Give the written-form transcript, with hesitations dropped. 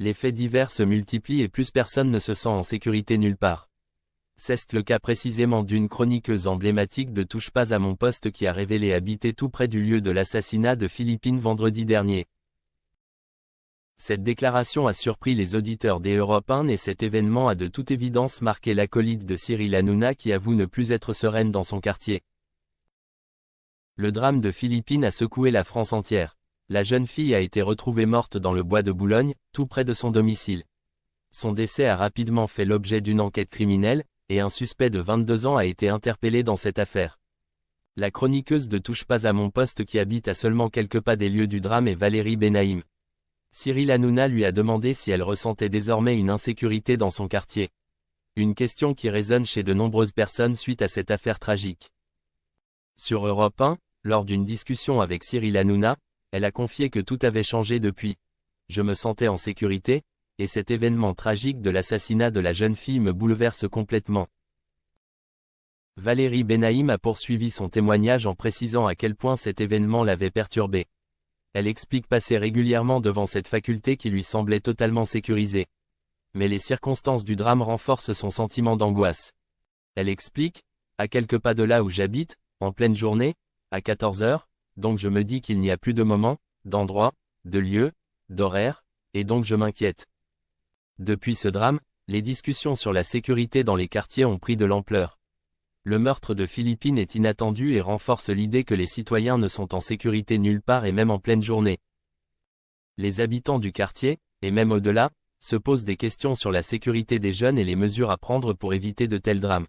Les faits divers se multiplient et plus personne ne se sent en sécurité nulle part. C'est le cas précisément d'une chroniqueuse emblématique de Touche pas à mon poste qui a révélé habiter tout près du lieu de l'assassinat de Philippine vendredi dernier. Cette déclaration a surpris les auditeurs des Europe 1 et cet événement a de toute évidence marqué l'acolyte de Cyril Hanouna qui avoue ne plus être sereine dans son quartier. Le drame de Philippine a secoué la France entière. La jeune fille a été retrouvée morte dans le bois de Boulogne, tout près de son domicile. Son décès a rapidement fait l'objet d'une enquête criminelle, et un suspect de 22 ans a été interpellé dans cette affaire. La chroniqueuse de Touche pas à mon poste qui habite à seulement quelques pas des lieux du drame est Valérie Benaïm. Cyril Hanouna lui a demandé si elle ressentait désormais une insécurité dans son quartier. Une question qui résonne chez de nombreuses personnes suite à cette affaire tragique. Sur Europe 1, lors d'une discussion avec Cyril Hanouna, elle a confié que tout avait changé depuis. Je me sentais en sécurité, et cet événement tragique de l'assassinat de la jeune fille me bouleverse complètement. Valérie Benaïm a poursuivi son témoignage en précisant à quel point cet événement l'avait perturbée. Elle explique passer régulièrement devant cette faculté qui lui semblait totalement sécurisée. Mais les circonstances du drame renforcent son sentiment d'angoisse. Elle explique, à quelques pas de là où j'habite, en pleine journée, à 14 heures, donc je me dis qu'il n'y a plus de moment, d'endroit, de lieu, d'horaire, et donc je m'inquiète. Depuis ce drame, les discussions sur la sécurité dans les quartiers ont pris de l'ampleur. Le meurtre de Philippine est inattendu et renforce l'idée que les citoyens ne sont en sécurité nulle part et même en pleine journée. Les habitants du quartier, et même au-delà, se posent des questions sur la sécurité des jeunes et les mesures à prendre pour éviter de tels drames.